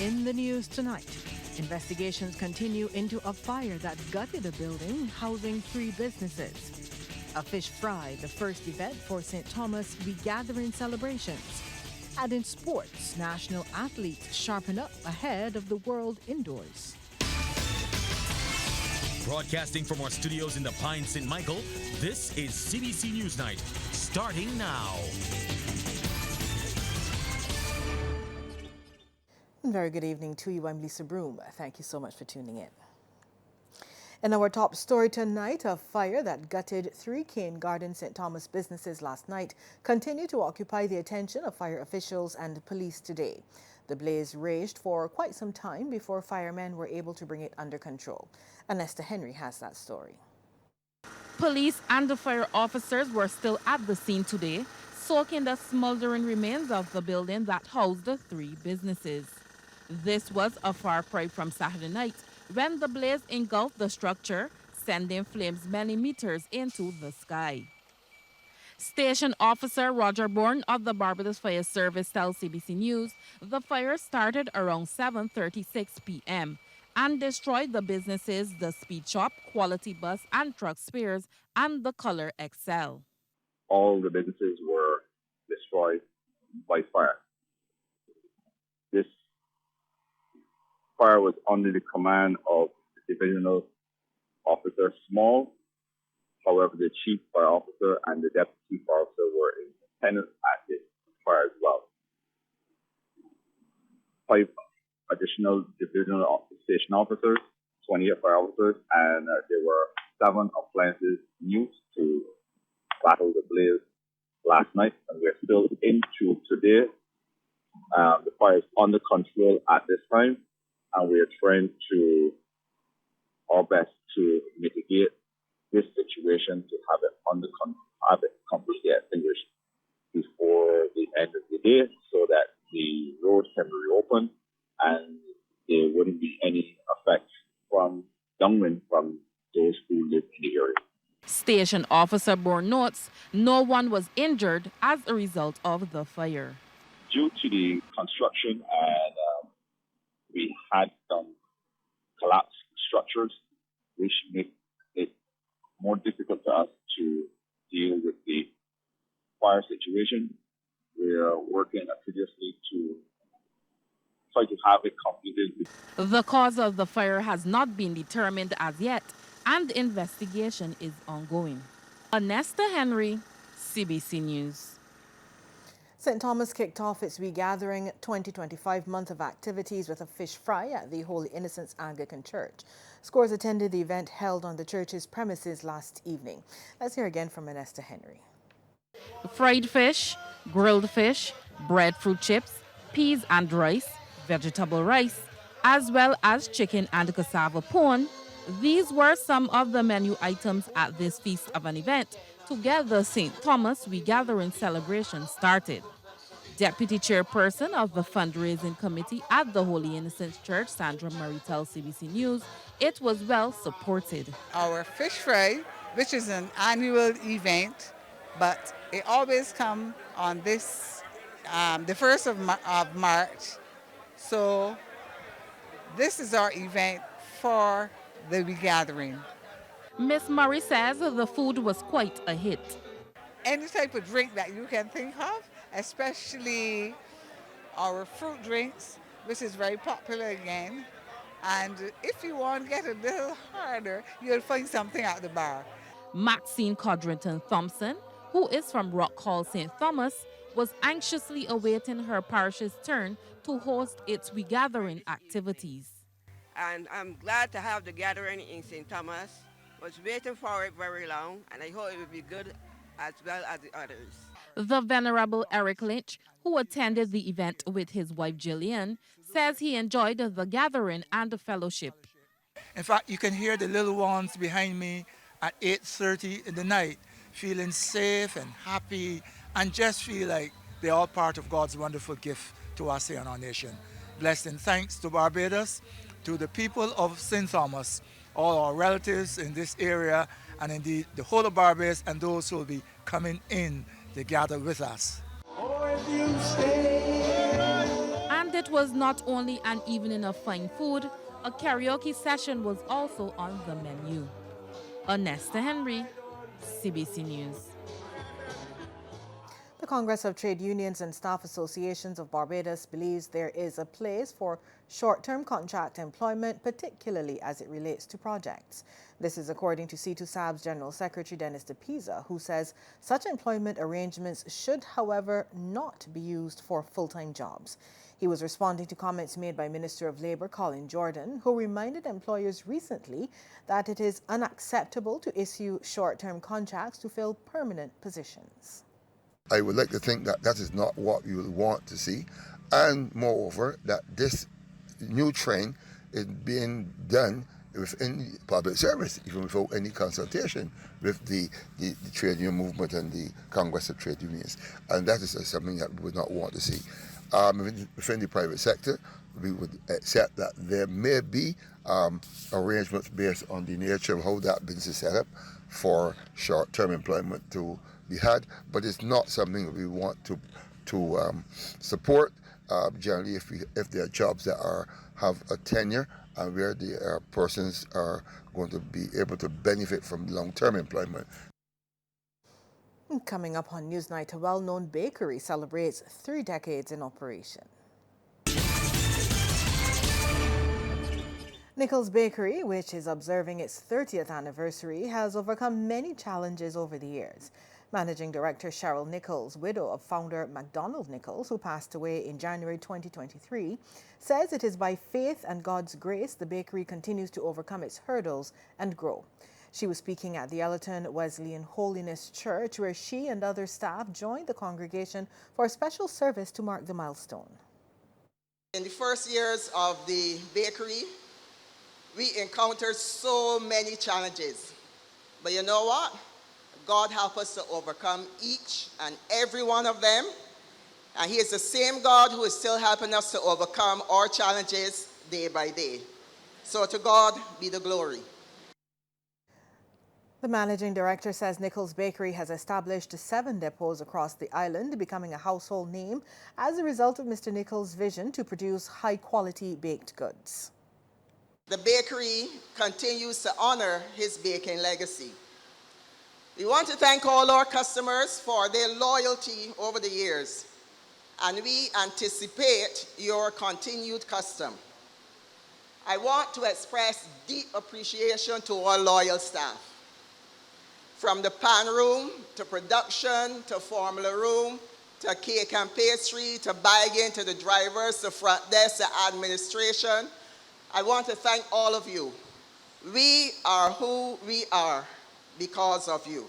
In the news tonight, investigations continue into a fire that gutted a building housing 3 businesses. A fish fry, the first event for St. Thomas regathering celebrations. And in sports, national athletes sharpen up ahead of the World Indoors. Broadcasting from our studios in the Pine St. Michael, this is CBC NewsNight, starting now. Very good evening to you. I'm Lisa Broom. Thank you so much for tuning in. In our top story tonight, a fire that gutted 3 Cane Garden St. Thomas businesses last night continued to occupy the attention of fire officials and police today. The blaze raged for quite some time before firemen were able to bring it under control. Anesta Henry has that story. Police and the fire officers were still at the scene today, soaking the smoldering remains of the building that housed the 3 businesses. This was a far cry from Saturday night when the blaze engulfed the structure, sending flames many meters into the sky. Station Officer Roger Bourne of the Barbados Fire Service tells CBC News the fire started around 7:36 p.m. and destroyed the businesses The Speed Shop, Quality Bus and Truck Spares, and the Color Excel. All the businesses were destroyed by fire. This fire was under the command of Divisional Officer Small. However, the Chief Fire Officer and the Deputy Chief Fire Officer were in attendance at this fire as well. 5 additional divisional station officers, 20 fire officers, and there were 7 appliances used to battle the blaze last night, and we're still into today. The fire is under control at this time, and we are trying to our best to mitigate this situation to have it completely extinguished before the end of the day, so that the road can be reopened and there wouldn't be any effect from downwind from those who live in the area. Station Officer Bourne notes no one was injured as a result of the fire. Due to the construction and we had some collapsed structures, which make it more difficult for us to deal with the fire situation. We are working assiduously to try to have it completed. The cause of the fire has not been determined as yet, and investigation is ongoing. Anesta Henry, CBC News. St. Thomas kicked off its Regathering 2025 month of activities with a fish fry at the Holy Innocents Anglican Church. Scores attended the event held on the church's premises last evening. Let's hear again from Anesta Henry. Fried fish, grilled fish, breadfruit chips, peas and rice, vegetable rice, as well as chicken and cassava pone. These were some of the menu items at this feast of an event to get the St. Thomas Regathering celebration started. Deputy Chairperson of the Fundraising Committee at the Holy Innocents Church, Sandra Murray, tells CBC News it was well supported. Our fish fry, which is an annual event, but it always comes on this, the 1st of March. So this is our event for the regathering. Miss Murray says the food was quite a hit. Any type of drink that you can think of, especially our fruit drinks, which is very popular again. And if you want to get a little harder, you'll find something at the bar. Maxine Codrington Thompson, who is from Rock Hall, St. Thomas, was anxiously awaiting her parish's turn to host its regathering activities. And I'm glad to have the gathering in St. Thomas. Was waiting for it very long, and I hope it will be good as well as the others. The Venerable Eric Lynch, who attended the event with his wife Jillian, says he enjoyed the gathering and the fellowship. In fact, you can hear the little ones behind me at 8:30 in the night, feeling safe and happy, and just feel like they're all part of God's wonderful gift to us here in our nation. Blessed and thanks to Barbados, to the people of St. Thomas, all our relatives in this area, and indeed the whole of Barbados and those who will be coming in to gather with us. And it was not only an evening of fine food, a karaoke session was also on the menu. Onesta Henry, CBC News. The Congress of Trade Unions and Staff Associations of Barbados believes there is a place for short-term contract employment, particularly as it relates to projects. This is according to C2SAB's General Secretary Dennis DePisa, who says such employment arrangements should, however, not be used for full-time jobs. He was responding to comments made by Minister of Labour Colin Jordan, who reminded employers recently that it is unacceptable to issue short-term contracts to fill permanent positions. I would like to think that that is not what we would want to see, and moreover, that this new trend is being done within public service, even without any consultation with the trade union movement and the Congress of Trade Unions. And that is something that we would not want to see. Within the private sector, we would accept that there may be arrangements based on the nature of how that business is set up for short-term employment to be had, but it's not something that we want to support. Generally, if there are jobs that have a tenure and where the persons are going to be able to benefit from long-term employment. Coming up on NewsNight, a well-known bakery celebrates 3 decades in operation. Nichols Bakery, which is observing its 30th anniversary, has overcome many challenges over the years. Managing Director Cheryl Nichols, widow of founder MacDonald Nichols, who passed away in January 2023, says it is by faith and God's grace the bakery continues to overcome its hurdles and grow. She was speaking at the Ellerton Wesleyan Holiness Church, where she and other staff joined the congregation for a special service to mark the milestone. In the first years of the bakery, we encountered so many challenges. But you know what? God help us to overcome each and every one of them. And He is the same God who is still helping us to overcome our challenges day by day. So to God be the glory. The managing director says Nichols Bakery has established 7 depots across the island, becoming a household name as a result of Mr. Nichols' vision to produce high-quality baked goods. The bakery continues to honor his baking legacy. We want to thank all our customers for their loyalty over the years, and we anticipate your continued custom. I want to express deep appreciation to our loyal staff. From the pan room, to production, to formula room, to cake and pastry, to bagging, to the drivers, to front desk, to administration, I want to thank all of you. We are who we are because of you.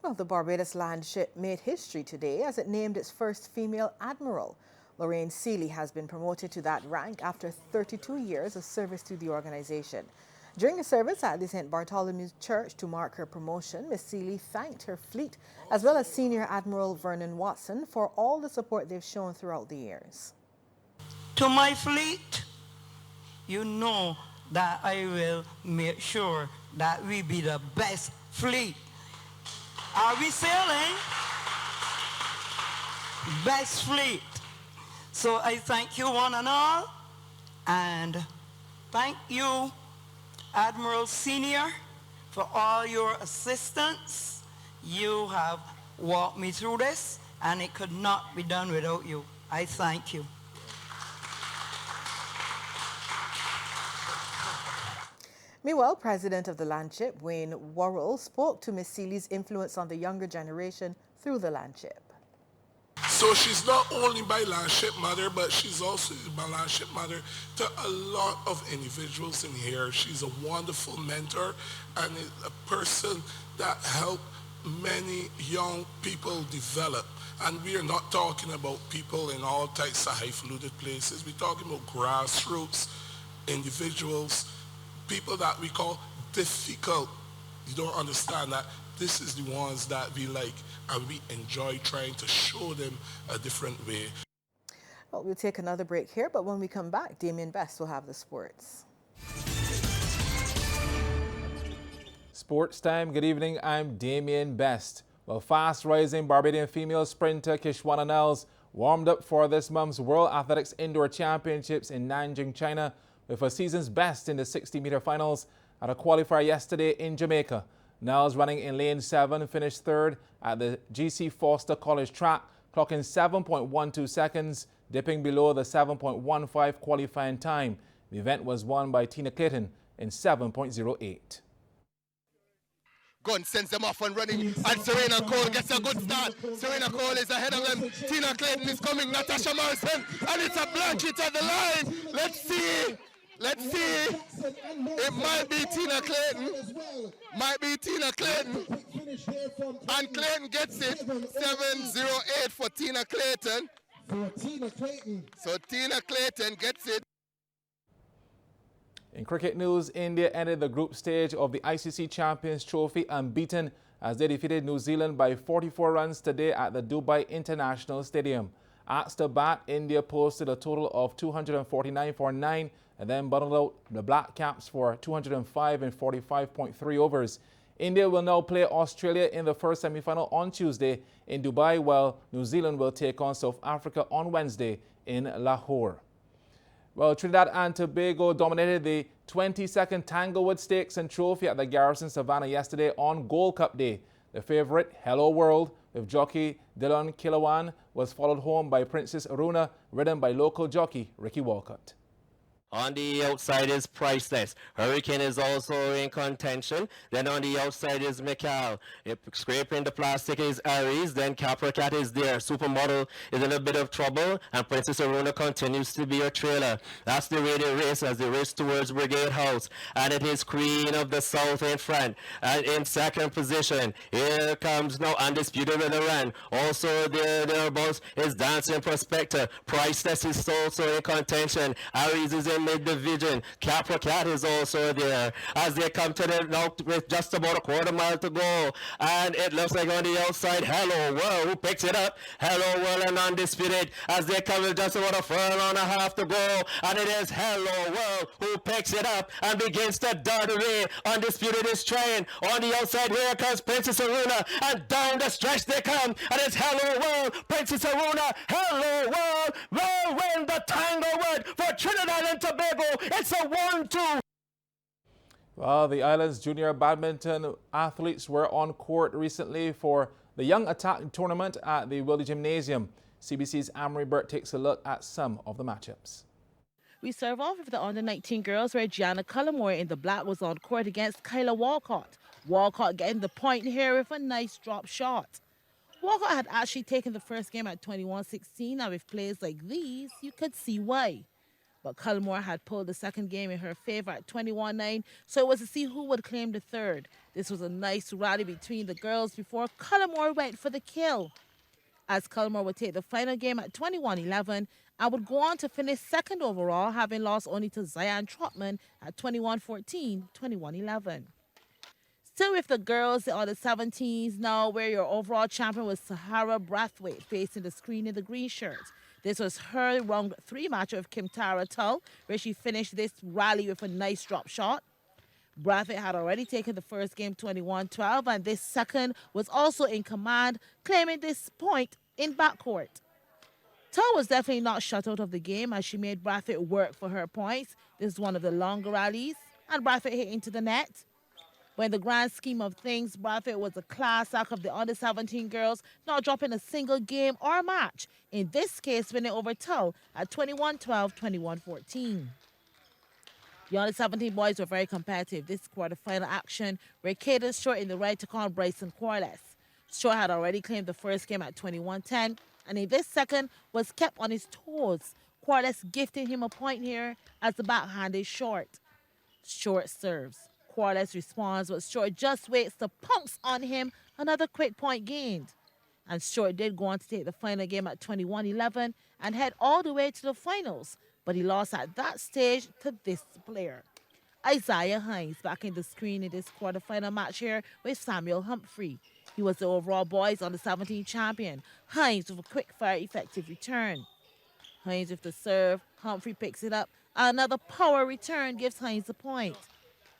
Well, the Barbados Landship made history today as it named its first female Admiral. Lorraine Seeley has been promoted to that rank after 32 years of service to the organization. During a service at the St. Bartholomew's Church to mark her promotion, Ms. Seeley thanked her fleet as well as Senior Admiral Vernon Watson for all the support they've shown throughout the years. To my fleet, you know that I will make sure that we be the best fleet. Are we sailing? Best fleet. So I thank you one and all, and thank you, Admiral Senior, for all your assistance. You have walked me through this, and it could not be done without you. I thank you. Meanwhile, President of the Landship, Wayne Worrell, spoke to Ms. Seeley's influence on the younger generation through the Landship. So she's not only my Landship mother, but she's also my Landship mother to a lot of individuals in here. She's a wonderful mentor and a person that helped many young people develop. And we are not talking about people in all types of highfalutin places. We're talking about grassroots individuals, people that we call difficult. You don't understand that this is the ones that we like, and we enjoy trying to show them a different way. Well, we'll take another break here, but when we come back, Damien Best will have the sports. Sports time. Good evening. I'm Damien Best. Well, fast-rising Barbadian female sprinter Kishwana Niles warmed up for this month's World Athletics Indoor Championships in Nanjing, China, with a season's best in the 60-meter finals at a qualifier yesterday in Jamaica. Niles, running in lane 7, finished third at the G.C. Foster College track, clocking 7.12 seconds, dipping below the 7.15 qualifying time. The event was won by Tina Clayton in 7.08. Gunn sends them off and running, and Serena Cole gets a good start. Serena Cole is ahead of them. Tina Clayton is coming, Natasha Morrison, and it's a black hit at the line. Let's see. Let's see. It might be Tina Clayton. Might be Tina Clayton. And Clayton gets it. 7.08 for Tina Clayton. So Tina Clayton gets it. In cricket news, India ended the group stage of the ICC Champions Trophy unbeaten as they defeated New Zealand by 44 runs today at the Dubai International Stadium. Asked to bat, India posted a total of 249 for 9 and then bottled out the Black Caps for 205 in 45.3 overs. India will now play Australia in the first semi-final on Tuesday in Dubai, while New Zealand will take on South Africa on Wednesday in Lahore. Well, Trinidad and Tobago dominated the 22nd Tanglewood Stakes and Trophy at the Garrison Savannah yesterday on Gold Cup Day. The favourite, Hello World, with jockey Dylan Kilawan, was followed home by Princess Aruna, ridden by local jockey Ricky Walcott. On the outside is Priceless. Hurricane is also in contention. Then on the outside is Mikal. Scraping the plastic is Aries. Then Capricat is there. Supermodel is in a bit of trouble. And Princess Aruna continues to be a trailer. That's the rated race as they race towards Brigade House. And it is Queen of the South in front. And in second position, here comes now Undisputed in the run. Also thereabouts is Dancing Prospector. Priceless is also in contention. Aries is in mid-division. Capricat is also there as they come to the now with just about a quarter mile to go, and it looks like on the outside Hello World who picks it up. Hello World and Undisputed as they come with just about a furlong and a half to go, and it is Hello World who picks it up and begins to dart away. Undisputed is trying on the outside. Here comes Princess Aruna, and down the stretch they come, and it's Hello World, Princess Aruna, Hello World will win the Tanglewood for Trinidad and Tobago. It's a 1-2. Well, the island's junior badminton athletes were on court recently for the Young Attack tournament at the Wilde Gymnasium. CBC's Amory Burt takes a look at some of the matchups. We serve off with the under-19 girls where Gianna Cullimore in the black was on court against Kyla Walcott. Walcott getting the point here with a nice drop shot. Walcott had actually taken the first game at 21-16, and with plays like these, you could see why. But Cullimore had pulled the second game in her favor at 21-9, so it was to see who would claim the third. This was a nice rally between the girls before Cullimore went for the kill, as Cullimore would take the final game at 21-11 and would go on to finish second overall, having lost only to Zion Trotman at 21-14, 21-11. Still with the girls, the under 17s now, where your overall champion was Sahara Brathwaite facing the screen in the green shirt. This was her round 3 match with Kim Tara Tull, where she finished this rally with a nice drop shot. Brathwaite had already taken the first game 21-12, and this second was also in command, claiming this point in backcourt. Tull was definitely not shut out of the game as she made Brathwaite work for her points. This is one of the longer rallies, and Brathwaite hit into the net. But in the grand scheme of things, Brathwaite was a class act of the under-17 girls, not dropping a single game or match. In this case, winning over Tull at 21-12, 21-14. The under-17 boys were very competitive. This quarterfinal action, where Caden Short in the right took on Bryson Corliss. Short had already claimed the first game at 21-10, and in this second was kept on his toes. Corliss gifting him a point here as the backhand is Short. Short serves. Corliss responds, but Short just waits to pounce on him. Another quick point gained. And Short did go on to take the final game at 21-11 and head all the way to the finals. But he lost at that stage to this player. Isaiah Hines backing the screen in this quarterfinal match here with Samuel Humphrey. He was the overall boys on the 17 champion. Hines with a quick fire effective return. Hines with the serve. Humphrey picks it up. Another power return gives Hines a point.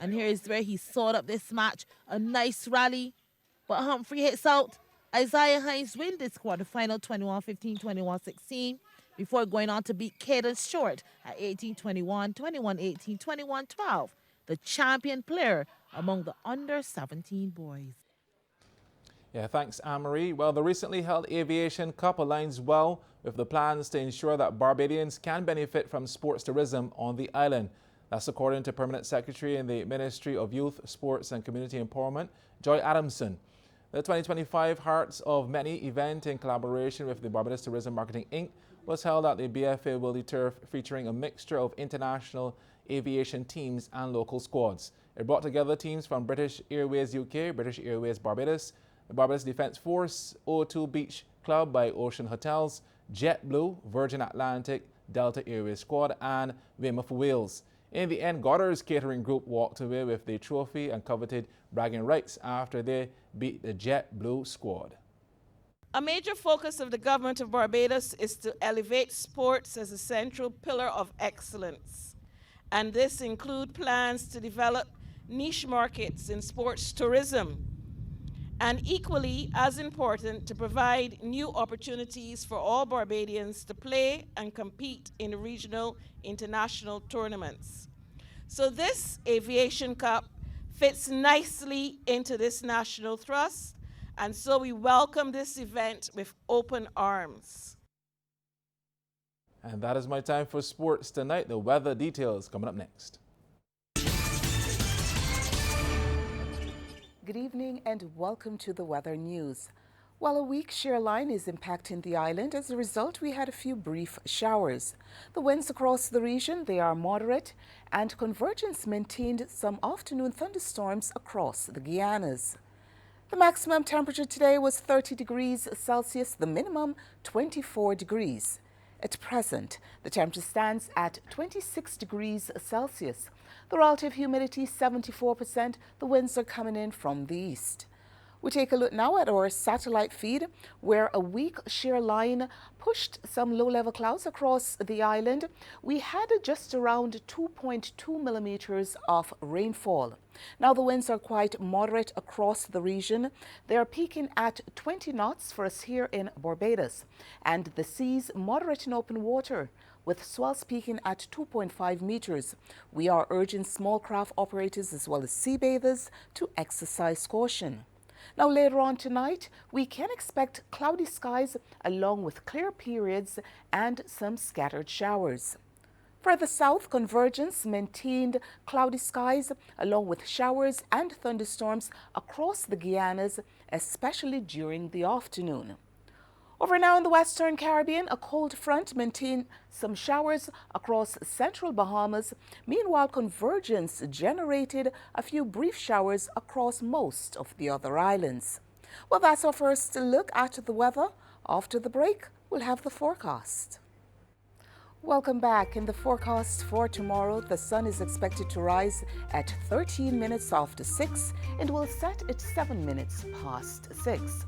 And here is where he sawed up this match. A nice rally, but Humphrey hits out Isaiah Hines win this quarterfinal 21-15, 21-16 before going on to beat Cadence Short at 18-21, 21-18, 21-12, the champion player among the under-17 boys. Yeah, thanks, Anne-Marie. Well, the recently held Aviation Cup aligns well with the plans to ensure that Barbadians can benefit from sports tourism on the island. That's according to Permanent Secretary in the Ministry of Youth, Sports and Community Empowerment, Joy Adamson. The 2025 Hearts of Many event in collaboration with the Barbados Tourism Marketing Inc. was held at the BFA Wildy Turf, featuring a mixture of international aviation teams and local squads. It brought together teams from British Airways UK, British Airways Barbados, the Barbados Defence Force, O2 Beach Club by Ocean Hotels, JetBlue, Virgin Atlantic, Delta Airways Squad, and Weymouth Wales. In the end, Goddard's catering group walked away with the trophy and coveted bragging rights after they beat the JetBlue squad. A major focus of the government of Barbados is to elevate sports as a central pillar of excellence. And this includes plans to develop niche markets in sports tourism, and equally as important, to provide new opportunities for all Barbadians to play and compete in regional international tournaments. So this Aviation Cup fits nicely into this national thrust, and so we welcome this event with open arms. And that is my time for sports tonight. The weather details coming up next. Good evening and welcome to the weather news. While a weak shear line is impacting the island, as a result we had a few brief showers. The winds across the region, they are moderate, and convergence maintained some afternoon thunderstorms across the Guianas. The maximum temperature today was 30 degrees Celsius, the minimum 24 degrees. At present, the temperature stands at 26 degrees Celsius. The relative humidity 74%. The winds are coming in from the east. We take a look now at our satellite feed, where a weak shear line pushed some low-level clouds across the island. We had just around 2.2 millimeters of rainfall. Now the winds are quite moderate across the region. They are peaking at 20 knots for us here in Barbados, and the seas moderate in open water, with swells peaking at 2.5 meters. We are urging small craft operators as well as sea bathers to exercise caution. Now later on tonight, we can expect cloudy skies along with clear periods and some scattered showers. Further south, convergence maintained cloudy skies along with showers and thunderstorms across the Guianas, especially during the afternoon. Over now in the Western Caribbean, a cold front maintained some showers across central Bahamas. Meanwhile, convergence generated a few brief showers across most of the other islands. Well, that's our first look at the weather. After the break, we'll have the forecast. Welcome back. In the forecast for tomorrow, the sun is expected to rise at 13 minutes after 6 and will set at 7 minutes past 6.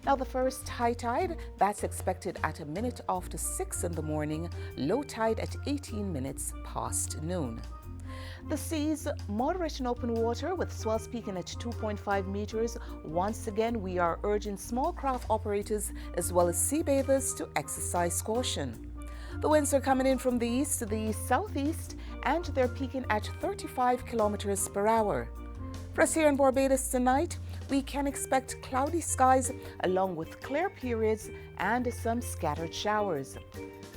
Now the first high tide, that's expected at a minute after 6 in the morning, low tide at 18 minutes past noon. The seas moderate in open water with swells peaking at 2.5 meters. Once again, we are urging small craft operators as well as sea bathers to exercise caution. The winds are coming in from the east to the southeast, and they're peaking at 35 kilometers per hour. For us here in Barbados tonight, we can expect cloudy skies along with clear periods and some scattered showers.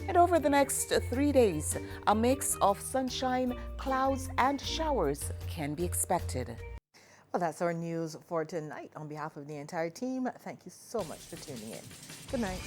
And over the next 3 days, a mix of sunshine, clouds, and showers can be expected. Well, that's our news for tonight. On behalf of the entire team, thank you so much for tuning in. Good night.